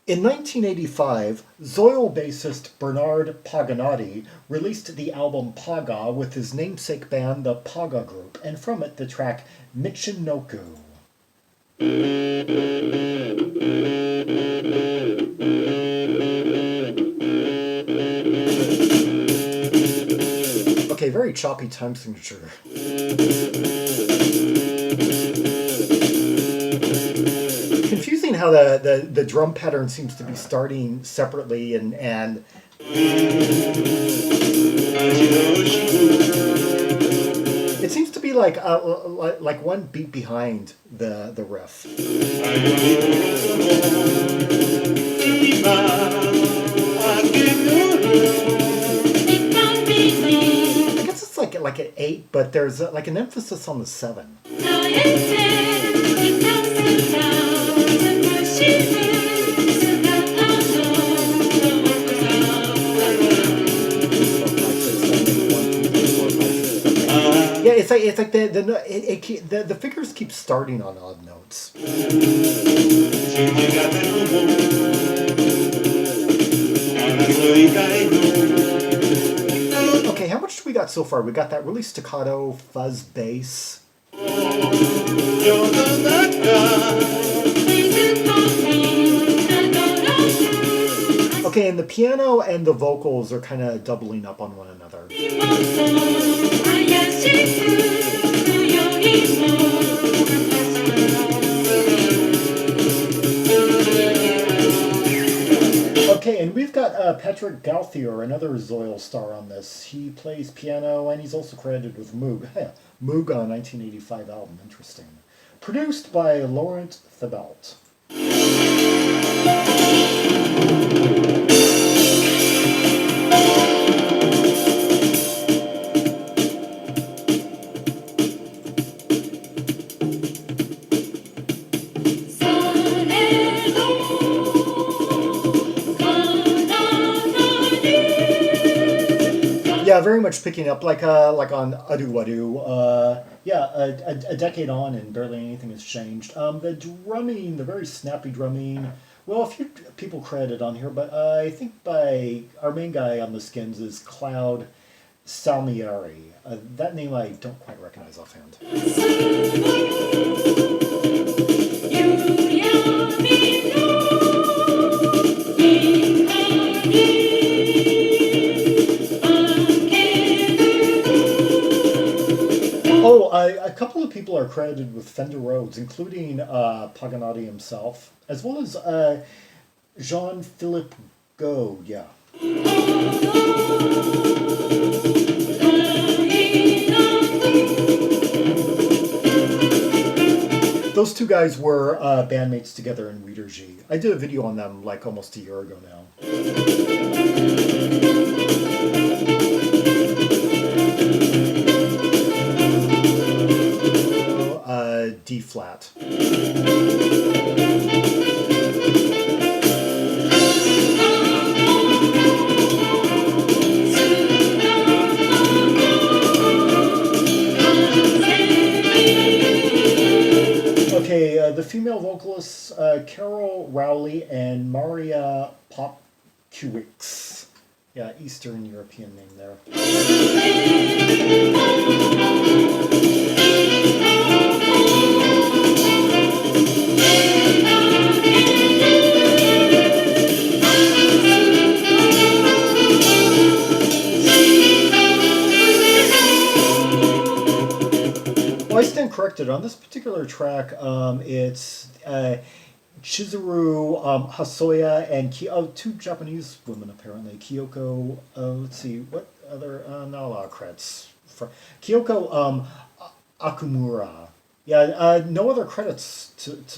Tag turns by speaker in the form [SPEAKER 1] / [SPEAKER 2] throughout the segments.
[SPEAKER 1] In 1985, Zeuhl bassist Bernard Paganotti released the album Paga with his namesake band, the Paga Group, and from it the track Mitchinoku. Okay, very choppy time signature. Confusing how the drum pattern seems to be starting separately and it seems to be like one beat behind the riff. I guess it's like an 8, but there's like an emphasis on the 7. Yeah, it's like the figures keep starting on odd notes. Okay, how much do we got so far? We got that really staccato fuzz bass. Okay, and the piano and the vocals are kind of doubling up on one another. Okay, and we've got Patrick Gauthier, another Zeuhl star on this. He plays piano, and he's also credited with Moog. Moog on a 1985 album, interesting. Produced by Laurent Thibault. Yeah, very much picking up like on Adu Wadu. Yeah, a decade on and barely anything has changed. The drumming, the very snappy drumming. Well, a few people credited on here, but I think by our main guy on the skins is Cloud Salmieri. That name I don't quite recognize offhand. Oh, a couple of people are credited with Fender Rhodes, including Paganotti himself, as well as Jean-Philippe Gaud, yeah. Those two guys were bandmates together in Wiedergee. I did a video on them like almost a year ago now. D flat. Okay, the female vocalists Carol Rowley and Maria Popkiewicz. Yeah, Eastern European name there. Well, I stand corrected. On this particular track, it's Chizuru Hasoya and two Japanese women apparently. Kyoko, let's see, what other, not a lot of credits. Kyoko Akumura. Yeah, no other credits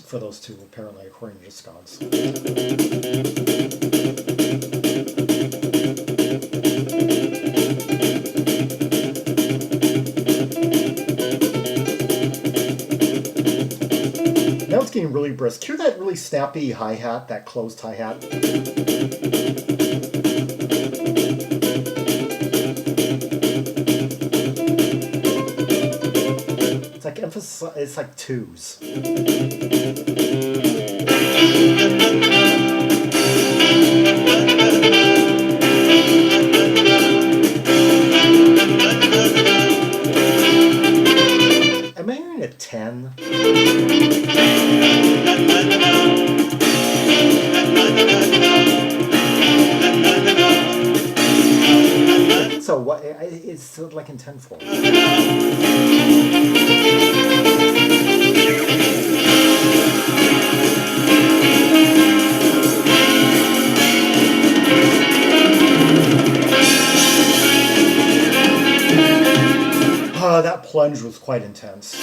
[SPEAKER 1] for those two apparently, according to Scogs. Now it's getting really brisk. Hear that really snappy hi-hat, that closed hi-hat? It's like emphasis, it's like twos. sounded like in 10/4. That plunge was quite intense.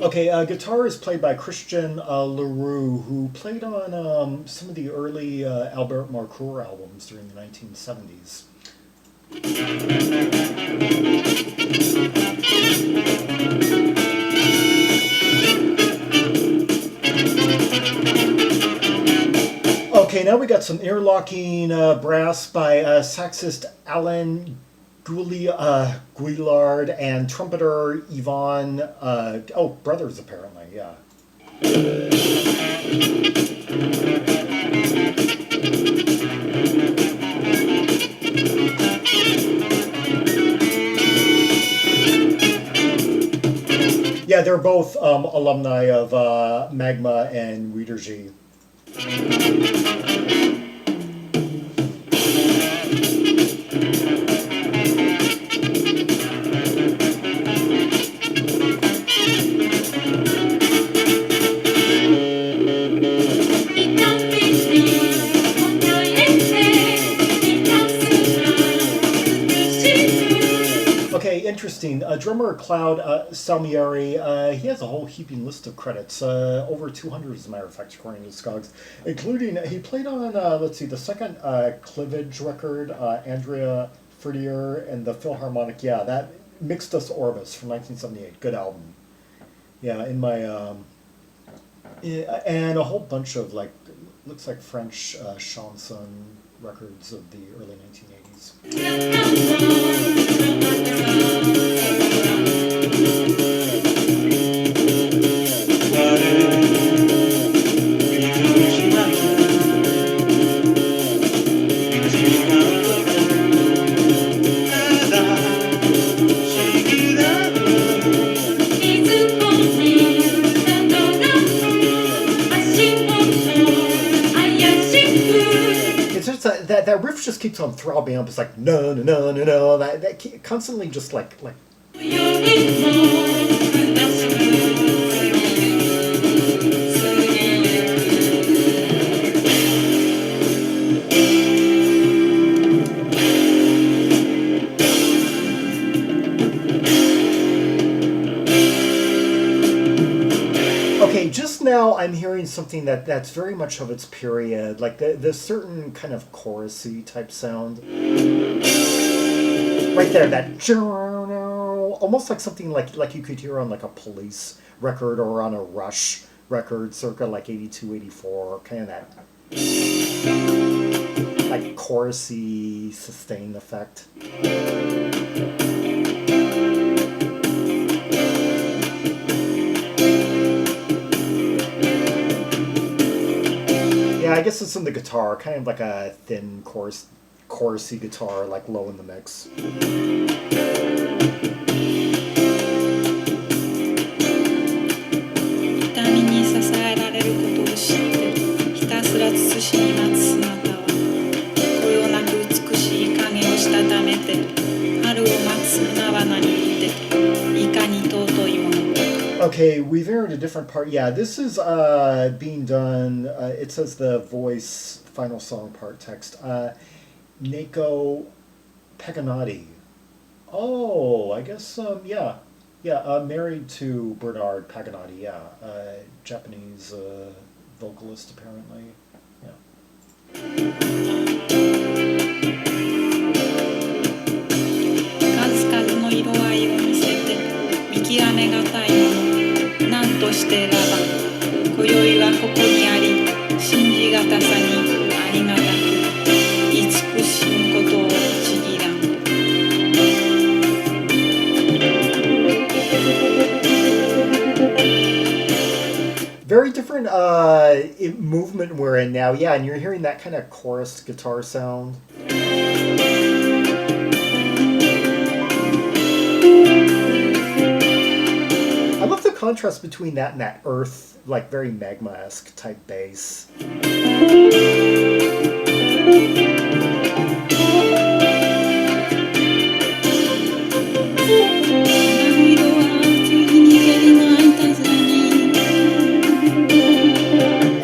[SPEAKER 1] Okay, guitar is played by Christian LaRue, who played on some of the early Albert Marcoeur albums during the 1970s. Okay, now we got some interlocking brass by saxist Alan Guillard and trumpeter Yvonne. Brothers apparently, yeah. Yeah, they're both alumni of Magma and Wiedersee. Interesting. Drummer Cloud Salmieri, he has a whole heaping list of credits, over 200 as a matter of fact, according to Skogs, including, he played on, the second Clivage record, Andrea Ferdier, and the Philharmonic, that Mixtus Orbis from 1978, good album. Yeah, in my, and a whole bunch of, looks like French chanson records of the early 1980s. That riff just keeps on throbbing up. It's like no. That constantly just like. Okay, just now I'm hearing something that's very much of its period, like the certain kind of chorusy type sound. Right there, that almost like something like you could hear on like a Police record or on a Rush record circa like 82, 84, kind of that like chorusy sustained effect. Yeah, I guess it's in the guitar, kind of like a thin chorusy guitar, like low in the mix.
[SPEAKER 2] しみ待つ姿はこよなく美しい影をしたためて春を待つ花々に似ていかに尊いもの
[SPEAKER 1] Okay, we've aired a different part. Yeah, this is being done, it says the voice final song part text. Neko Paganati. Oh, I guess, yeah. Yeah, married to Bernard Paganati, yeah. Japanese vocalist, apparently. Yeah.
[SPEAKER 2] 数々の色合いを見せて見極めがたいもの何としてらば今宵はここにあり信じがたさにありがたく慈しむことをちぎらん
[SPEAKER 1] Very different movement we're in now. Yeah, and you're hearing that kind of chorus guitar sound. I love the contrast between that and that earth, like very magma-esque type bass.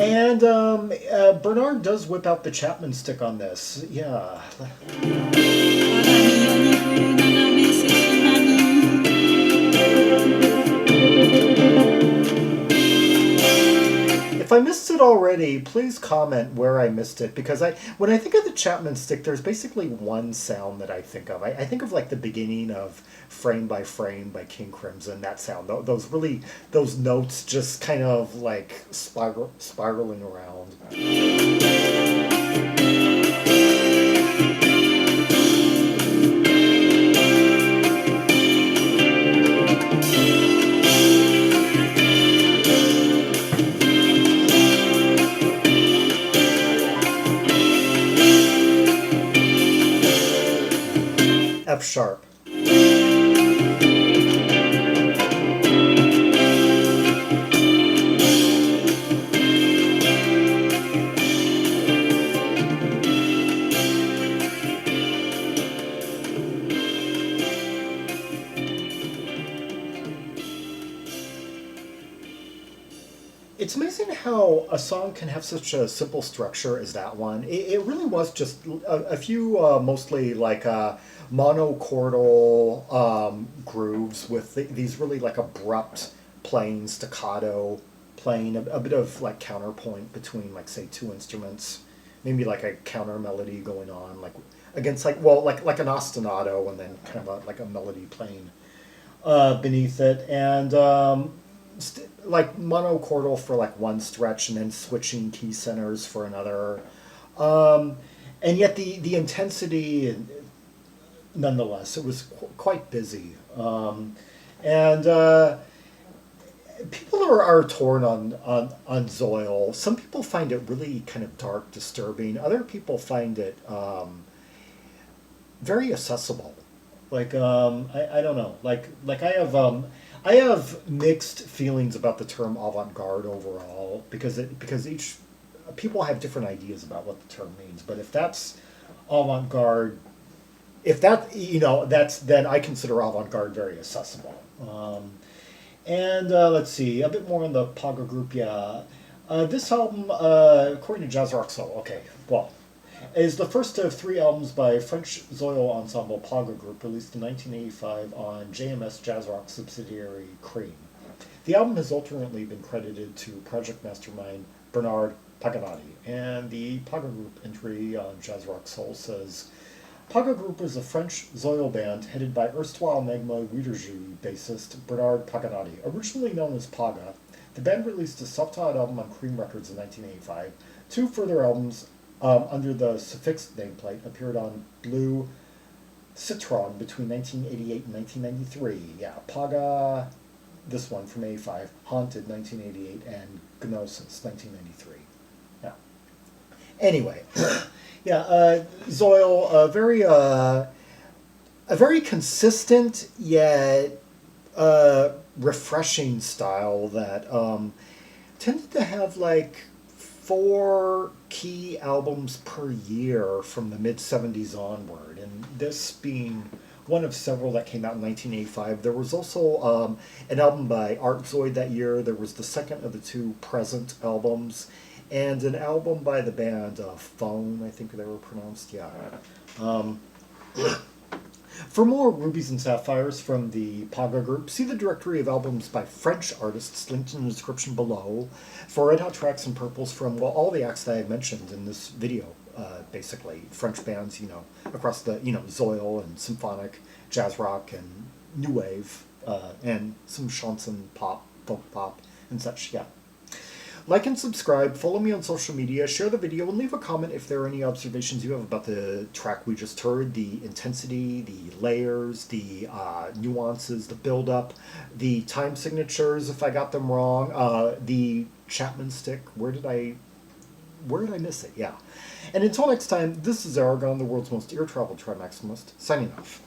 [SPEAKER 1] And Bernard does whip out the Chapman stick on this. Yeah. If I missed it already, please comment where I missed it, because when I think of the Chapman stick, there's basically one sound that I think of. I think of like the beginning of Frame by Frame by King Crimson, that sound. Those notes just kind of like spiraling around. F sharp. It's amazing how a song can have such a simple structure as that one. It really was just a few mostly like monochordal grooves with these really like abrupt playing, staccato playing, a bit of like counterpoint between like say two instruments, maybe like a counter melody going on like against like like an ostinato and then kind of like a melody playing beneath it, and like monochordal for like one stretch and then switching key centers for another, and yet the intensity nonetheless, it was quite busy, and people are torn on Zeuhl. Some people find it really kind of dark, disturbing. Other people find it very accessible. Like I don't know. Like I have mixed feelings about the term avant-garde overall, because each people have different ideas about what the term means. But if that's avant-garde, if that that's, then I consider avant-garde very accessible. And let's see, a bit more on the Paga Group. Yeah, this album, according to Jazz Rock Soul, okay, well, is the first of 3 albums by French Zeuhl ensemble Paga Group, released in 1985 on JMS Jazz Rock subsidiary Cream. The album has alternately been credited to project mastermind Bernard Paganati, and the Paga Group entry on Jazz Rock Soul says, Paga Group is a French Zeuhl band headed by erstwhile Magma Wiederjeu bassist Bernard Paganati. Originally known as Paga, the band released a self-titled album on Cream Records in 1985. 2 further albums under the suffixed nameplate appeared on Blue Citron between 1988 and 1993. Yeah, Paga, this one from 85, Haunted 1988, and Gnosis 1993. Yeah. Anyway, yeah, Zeuhl, a very consistent yet refreshing style that tended to have like 4 key albums per year from the mid-70s onward, and this being one of several that came out in 1985. There was also an album by Art Zoid that year. There was the second of the 2 present albums, and an album by the band Phone, I think they were pronounced, yeah. For more Rubies and Sapphires from the Paga Group, see the directory of albums by French artists linked in the description below. For Red Hot Tracks and Purples from, well, all the acts that I mentioned in this video, basically. French bands, across the, Zeuhl and symphonic, jazz rock, and new wave, and some chanson pop, folk pop, and such, yeah. Like and subscribe, follow me on social media, share the video, and leave a comment if there are any observations you have about the track we just heard, the intensity, the layers, the nuances, the build-up, the time signatures, if I got them wrong, the Chapman stick, where did I miss it? Yeah. And until next time, this is Zaragon, the world's most ear-traveled tri-maximalist, signing off.